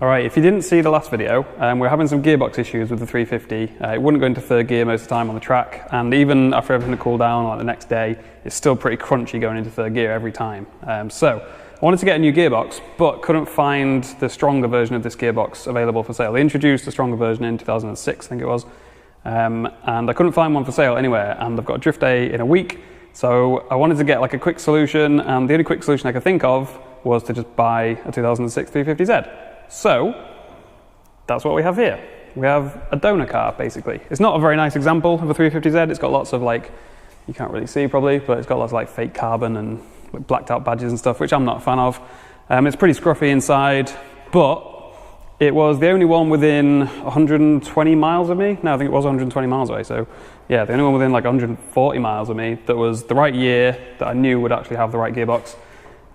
All right, if you didn't see the last video, we're having some gearbox issues with the 350. It wouldn't go into third gear most of the time on the track, and even after everything had cooled down, like the next day, it's still pretty crunchy going into third gear every time. So I wanted to get a new gearbox, but couldn't find the stronger version of this gearbox available for sale. They introduced the stronger version in 2006, I think it was, and I couldn't find one for sale anywhere, and I've got a drift day in a week, so I wanted to get like a quick solution, and the only quick solution I could think of was to just buy a 2006 350Z. So that's what we have here. We have a donor car, basically. It's not a very nice example of a 350Z. It's got lots of like, you can't really see probably, but it's got lots of like fake carbon and like blacked out badges and stuff, which I'm not a fan of. It's pretty scruffy inside, but it was the only one within 120 miles of me. No, I think it was 120 miles away. So yeah, the only one within like 140 miles of me that was the right year that I knew would actually have the right gearbox.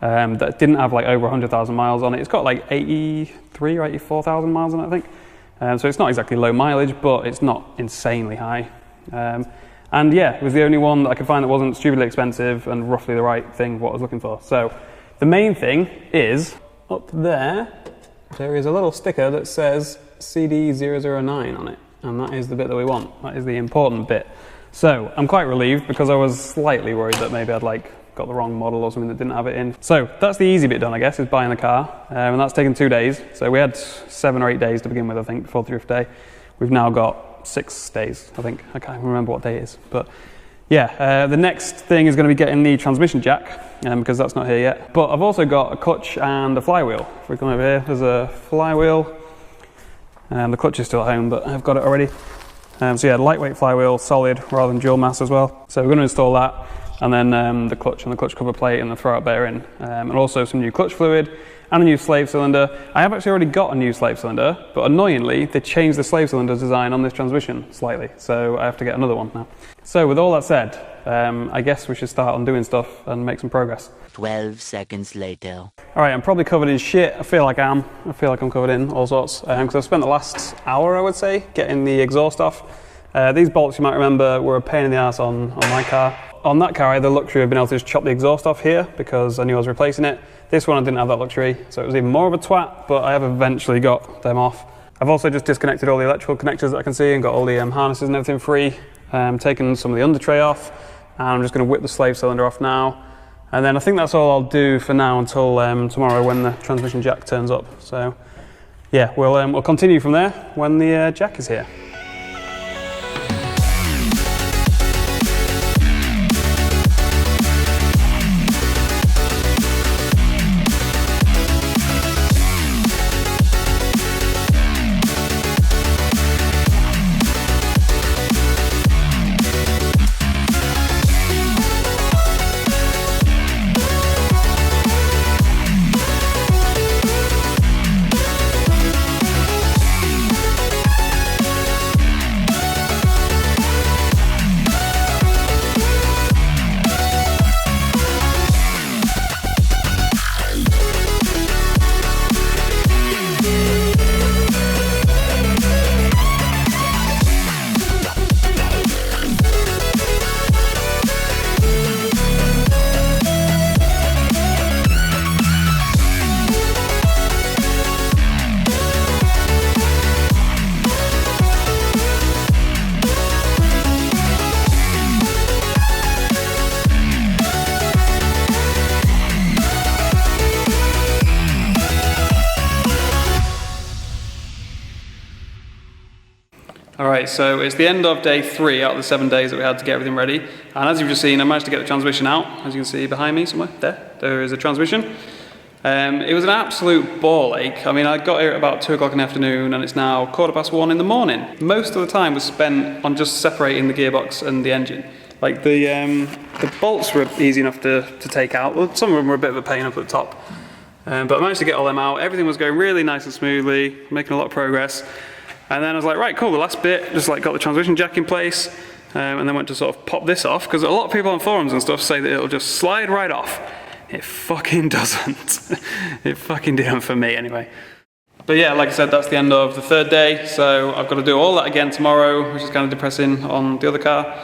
That didn't have like over 100,000 miles on it. It's got like 83 or 84,000 miles on it, I think. So it's not exactly low mileage, but it's not insanely high. And yeah, it was the only one that I could find that wasn't stupidly expensive and roughly the right thing, what I was looking for. So the main thing is up there is a little sticker that says CD009 on it. And that is the bit that we want. That is the important bit. So I'm quite relieved because I was slightly worried that maybe I'd like got the wrong model or something that didn't have it in. So that's the easy bit done, I guess, is buying the car. And that's taken 2 days. So we had 7 or 8 days to begin with, I think, before the drift day. We've now got 6 days, I think. I can't even remember what day it is. But yeah, the next thing is going to be getting the transmission jack, because that's not here yet. But I've also got a clutch and a flywheel. If we come over here, there's a flywheel. The clutch is still at home, but I've got it already. So yeah, lightweight flywheel, solid, rather than dual mass as well. So we're going to install that. And then the clutch and the clutch cover plate and the throwout bearing, and also some new clutch fluid and a new slave cylinder. I have actually already got a new slave cylinder, but annoyingly they changed the slave cylinder design on this transmission slightly, so I have to get another one now. So with all that said, I guess we should start on doing stuff and make some progress. 12 seconds later. Alright, I'm probably covered in shit. I feel like I'm covered in all sorts, because I've spent the last hour, I would say, getting the exhaust off. These bolts, you might remember, were a pain in the ass on my car. On that car, I had the luxury of being able to just chop the exhaust off here because I knew I was replacing it. This one, I didn't have that luxury, so it was even more of a twat, but I have eventually got them off. I've also just disconnected all the electrical connectors that I can see and got all the harnesses and everything free. Taken some of the under tray off, and I'm just going to whip the slave cylinder off now. And then I think that's all I'll do for now until tomorrow when the transmission jack turns up. So yeah, we'll continue from there when the jack is here. Alright, so it's the end of day 3 out of the 7 days that we had to get everything ready. And as you've just seen, I managed to get the transmission out. As you can see behind me somewhere, there is a transmission. It was an absolute ball ache. I mean, I got here at about 2 o'clock in the afternoon and it's now 1:15 in the morning. Most of the time was spent on just separating the gearbox and the engine. Like the bolts were easy enough to take out. Well, some of them were a bit of a pain up at the top. But I managed to get all them out. Everything was going really nice and smoothly, making a lot of progress. And then I was like, right, cool, the last bit, just like got the transmission jack in place, and then went to sort of pop this off, because a lot of people on forums and stuff say that it'll just slide right off. It fucking doesn't. It fucking didn't for me anyway. But yeah, like I said, that's the end of the 3rd day, so I've got to do all that again tomorrow, which is kind of depressing on the other car.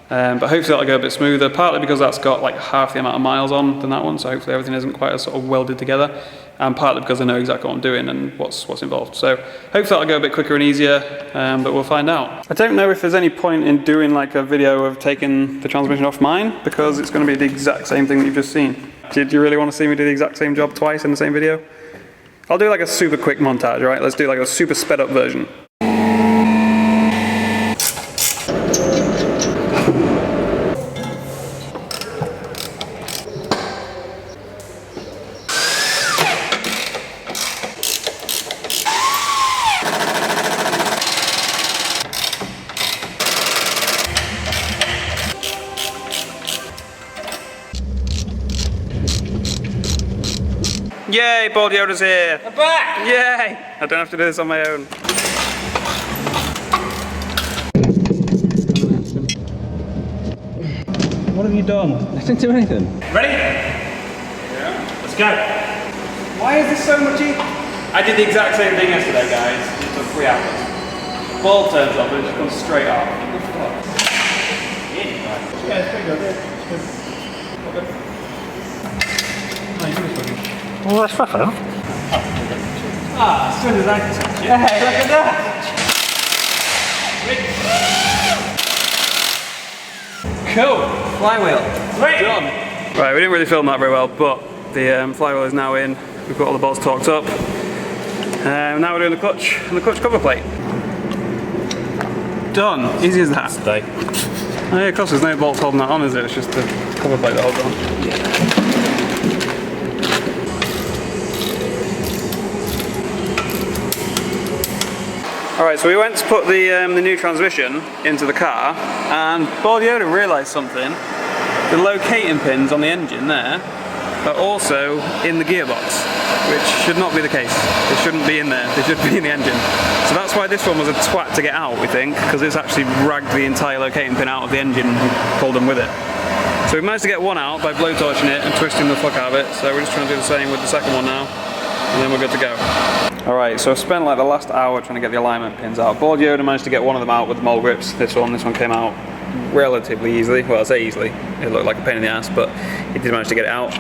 But hopefully that'll go a bit smoother, partly because that's got like half the amount of miles on than that one, so hopefully everything isn't quite as sort of welded together. and partly because I know exactly what I'm doing and what's involved. So hopefully that'll go a bit quicker and easier, but we'll find out. I don't know if there's any point in doing like a video of taking the transmission off mine, because it's going to be the exact same thing that you've just seen. Do you really want to see me do the exact same job twice in the same video? I'll do like a super quick montage, right? Let's do like a super sped up version. Yay, Bald Yoda's here! I'm back! Yay! I don't have to do this on my own. What have you done? I didn't do anything. Ready? Yeah. Let's go. Why is this so much easier? I did the exact same thing yesterday, guys. It took 3 hours. Ball turns up and it just comes straight off. Yeah, it's pretty good. Well, that's rough, huh? Ah, as soon as I can touch it. Hey, look at that! Cool! Flywheel. Sweet! Done. Right, we didn't really film that very well, but the flywheel is now in. We've got all the bolts torqued up. Now we're doing the clutch and the clutch cover plate. Done. Easy as that. Stay. Oh, yeah, of course, there's no bolts holding that on, is it? It's just the cover plate that holds on. Yeah. Alright, so we went to put the new transmission into the car, and Bald Yoda realised something. The locating pins on the engine there are also in the gearbox, which should not be the case. They shouldn't be in there, they should be in the engine. So that's why this one was a twat to get out, we think, because it's actually dragged the entire locating pin out of the engine and pulled them with it. So we managed to get one out by blowtorching it and twisting the fuck out of it, so we're just trying to do the same with the second one now, and then we're good to go. Alright, so I spent like the last hour trying to get the alignment pins out. Bald Yoda managed to get one of them out with the mole grips. This one came out relatively easily. Well, I say easily, it looked like a pain in the ass, but he did manage to get it out.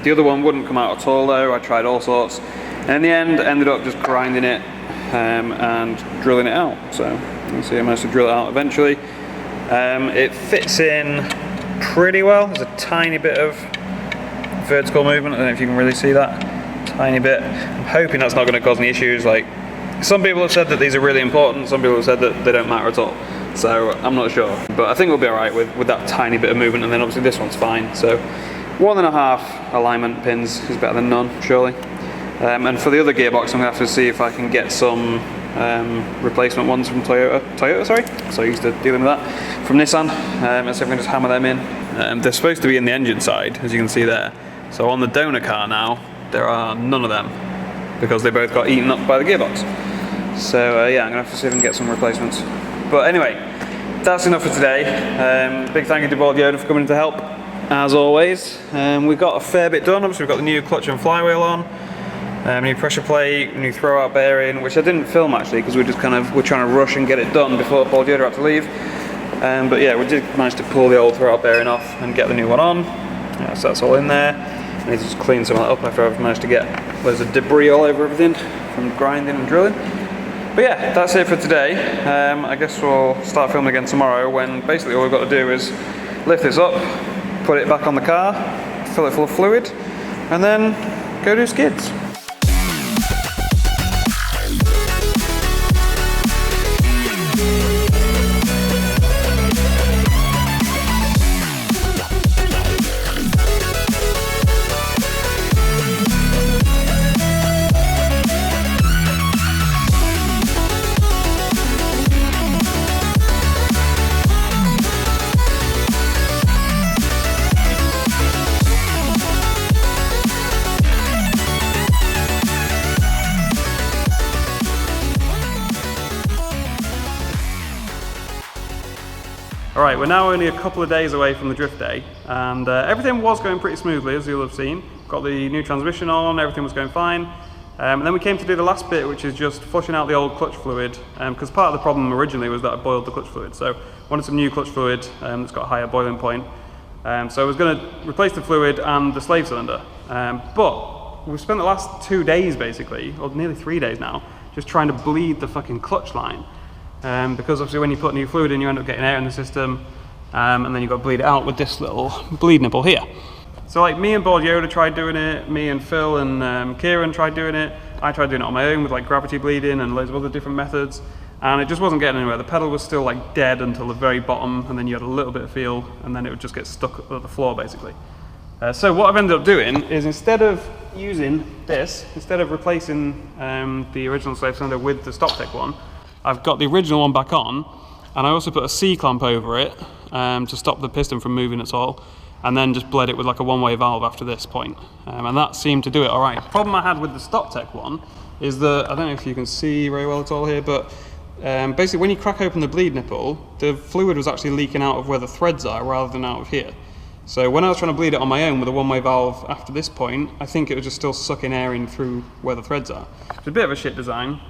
The other one wouldn't come out at all though. I tried all sorts, and in the end ended up just grinding it and drilling it out. So you can see I managed to drill it out eventually. It fits in pretty well. There's a tiny bit of vertical movement. I don't know if you can really see that. Tiny bit. I'm hoping that's not going to cause any issues. Like, some people have said that these are really important, some people have said that they don't matter at all. So I'm not sure, but I think we'll be alright with that tiny bit of movement, and then obviously this one's fine. So 1.5 alignment pins is better than none, surely. And for the other gearbox, I'm going to have to see if I can get some replacement ones from Toyota, sorry. So I used to dealing with that from Nissan, and see if I can just hammer them in. They're supposed to be in the engine side, as you can see there. So on the donor car now, there are none of them, because they both got eaten up by the gearbox. So yeah, I'm going to have to see if I can get some replacements. But anyway, that's enough for today. Big thank you to Bald Yoda for coming to help, as always. We've got a fair bit done. Obviously we've got the new clutch and flywheel on, new pressure plate, new throwout bearing, which I didn't film actually, because we're trying to rush and get it done before Bald Yoda had to leave. But yeah, we did manage to pull the old throwout bearing off and get the new one on. Yeah, so that's all in there. I need to just clean some of that up after I've managed to get loads of debris all over everything from grinding and drilling. But yeah, that's it for today. I guess we'll start filming again tomorrow, when basically all we've got to do is lift this up, put it back on the car, fill it full of fluid, and then go do skids. Alright, we're now only a couple of days away from the drift day, and everything was going pretty smoothly, as you'll have seen. Got the new transmission on, everything was going fine. And then we came to do the last bit, which is just flushing out the old clutch fluid, because part of the problem originally was that I boiled the clutch fluid. So I wanted some new clutch fluid that's got a higher boiling point. So I was going to replace the fluid and the slave cylinder. But we've spent the last 2 days basically, or nearly 3 days now, just trying to bleed the fucking clutch line. Because obviously when you put new fluid in, you end up getting air in the system, and then you've got to bleed it out with this little bleed nipple here. So like me and Board Yoda tried doing it, me and Phil and Kieran tried doing it, I tried doing it on my own with like gravity bleeding and loads of other different methods, and it just wasn't getting anywhere. The pedal was still like dead until the very bottom, and then you had a little bit of feel, and then it would just get stuck at the floor basically. So what I've ended up doing is, instead of using this, instead of replacing the original slave cylinder with the StopTech one, I've got the original one back on, and I also put a C-clamp over it to stop the piston from moving at all, and then just bled it with like a one-way valve after this point. And that seemed to do it all right. The problem I had with the StopTech one is that, I don't know if you can see very well at all here, but basically when you crack open the bleed nipple, the fluid was actually leaking out of where the threads are rather than out of here. So when I was trying to bleed it on my own with a one-way valve after this point, I think it was just still sucking air in through where the threads are. It's a bit of a shit design.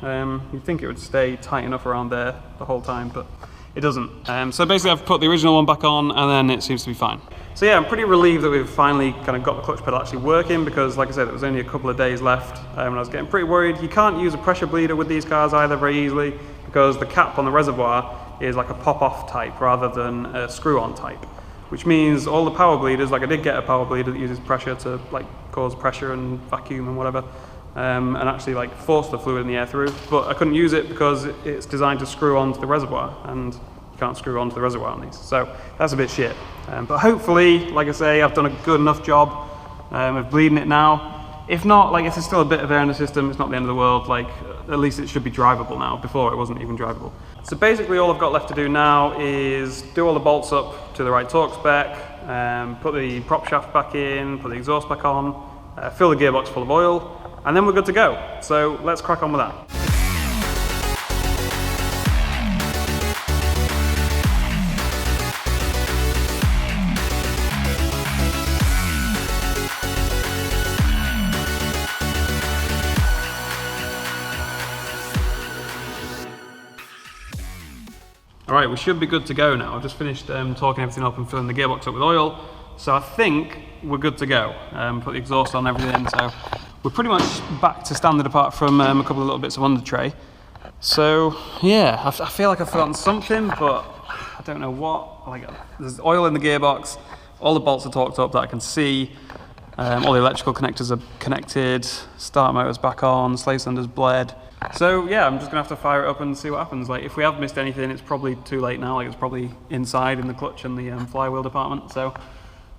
You'd think it would stay tight enough around there the whole time, but it doesn't. So basically I've put the original one back on, and then it seems to be fine. So yeah, I'm pretty relieved that we've finally kind of got the clutch pedal actually working, because like I said, it was only a couple of days left, and I was getting pretty worried. You can't use a pressure bleeder with these cars either very easily, because the cap on the reservoir is like a pop-off type rather than a screw-on type. Which means all the power bleeders, like I did get a power bleeder that uses pressure to like cause pressure and vacuum and whatever, and actually like force the fluid in the air through, but I couldn't use it because it's designed to screw onto the reservoir, and you can't screw onto the reservoir on these, so that's a bit shit. But hopefully, like I say, I've done a good enough job of bleeding it now. If not, like if there's still a bit of air in the system, it's not the end of the world. Like at least it should be drivable now. Before it wasn't even drivable. So basically all I've got left to do now is do all the bolts up to the right torque spec, put the prop shaft back in, put the exhaust back on, fill the gearbox full of oil, and then we're good to go. So let's crack on with that. Alright, we should be good to go now. I've just finished torquing everything up and filling the gearbox up with oil, so I think we're good to go. Put the exhaust on, everything, so we're pretty much back to standard apart from a couple of little bits of under tray. So yeah, I feel like I've forgotten something, but I don't know what. Like, there's oil in the gearbox, all the bolts are torqued up that I can see, all the electrical connectors are connected, start motor's back on, slave cylinder's bled. So yeah, I'm just gonna have to fire it up and see what happens. Like if we have missed anything, it's probably too late now. Like it's probably inside in the clutch and the flywheel department. So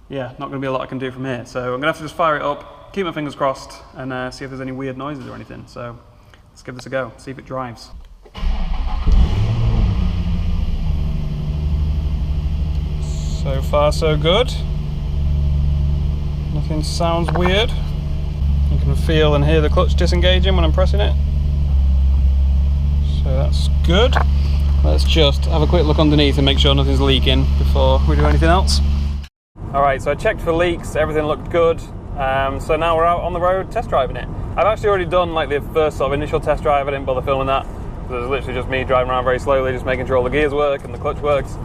yeah, not gonna be a lot I can do from here. So I'm gonna have to just fire it up, keep my fingers crossed, and see if there's any weird noises or anything. So let's give this a go, see if it drives. So far so good. Nothing sounds weird. You can feel and hear the clutch disengaging when I'm pressing it. So that's good. Let's just have a quick look underneath and make sure nothing's leaking before we do anything else. Alright, so I checked for leaks, everything looked good. So now we're out on the road test driving it. I've actually already done like the first sort of initial test drive. I didn't bother filming that. So it was literally just me driving around very slowly, just making sure all the gears work and the clutch works.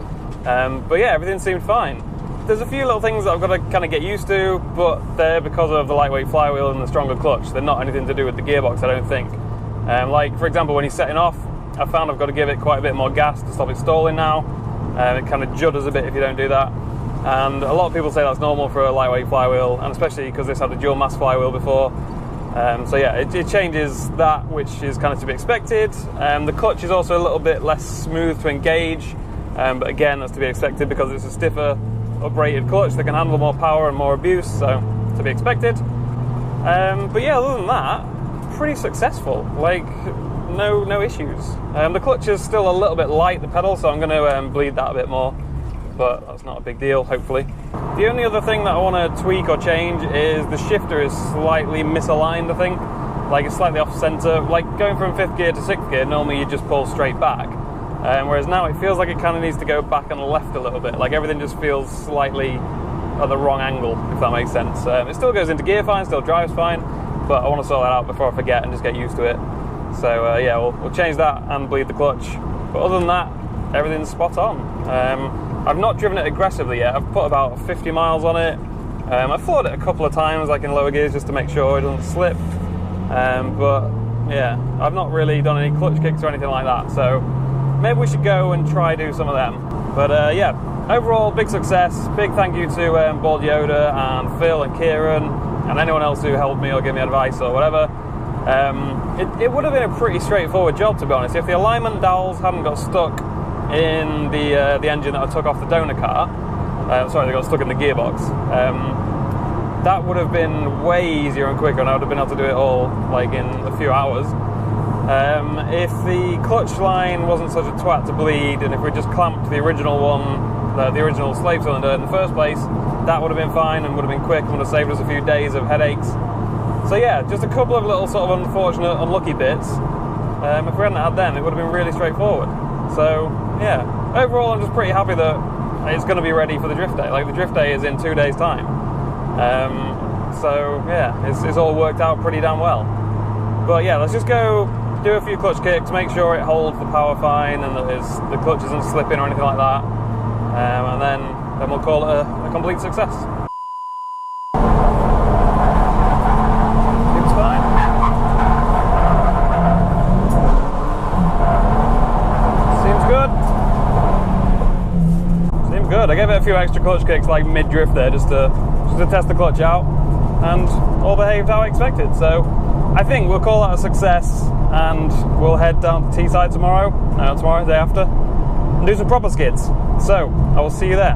But yeah, everything seemed fine. There's a few little things that I've got to kind of get used to, but they're because of the lightweight flywheel and the stronger clutch. They're not anything to do with the gearbox, I don't think. Like, for example, when he's setting off, I found I've got to give it quite a bit more gas to stop it stalling now. It kind of judders a bit if you don't do that. And a lot of people say that's normal for a lightweight flywheel, and especially because this had a dual mass flywheel before. So yeah, it changes that, which is kind of to be expected. The clutch is also a little bit less smooth to engage, but again, that's to be expected because it's a stiffer, uprated clutch that can handle more power and more abuse, so to be expected. But yeah, other than that, pretty successful. Like, no issues. The clutch is still a little bit light, the pedal, so I'm going to bleed that a bit more, but that's not a big deal, hopefully. The only other thing that I want to tweak or change is the shifter is slightly misaligned, I think. Like, it's slightly off center. Like, going from 5th gear to 6th gear, normally you just pull straight back. Whereas now it feels like it kind of needs to go back and left a little bit. Like, everything just feels slightly at the wrong angle, if that makes sense. It still goes into gear fine, still drives fine, but I want to sort that out before I forget and just get used to it. So yeah, we'll change that and bleed the clutch. But other than that, everything's spot on. I've not driven it aggressively yet. I've put about 50 miles on it, I've floored it a couple of times, like in lower gears, just to make sure it doesn't slip. But yeah, I've not really done any clutch kicks or anything like that, so maybe we should go and try do some of them. But yeah, overall, big success. Big thank you to Bald Yoda and Phil and Kieran and anyone else who helped me or gave me advice or whatever. It would have been a pretty straightforward job, to be honest. If the alignment dowels hadn't got stuck in the engine that I took off the donor car, sorry, they got stuck in the gearbox, that would have been way easier and quicker, and I would have been able to do it all like in a few hours. If the clutch line wasn't such a twat to bleed, and if we just clamped the original one, the original slave cylinder in the first place, that would have been fine and would have been quick and would have saved us a few days of headaches. So yeah, just a couple of little sort of unfortunate, unlucky bits. If we hadn't had them, it would have been really straightforward. So yeah, overall I'm just pretty happy that it's going to be ready for the drift day. Like, the drift day is in 2 days' time. So yeah, it's all worked out pretty damn well. But yeah, let's just go do a few clutch kicks, make sure it holds the power fine and that the clutch isn't slipping or anything like that. And then we'll call it a complete success. Seems fine. Seems good. Seems good. I gave it a few extra clutch kicks like mid-drift there just to test the clutch out, and all behaved how I expected. So I think we'll call that a success, and we'll head down to Teesside tomorrow, the day after, and do some proper skids. So I will see you there.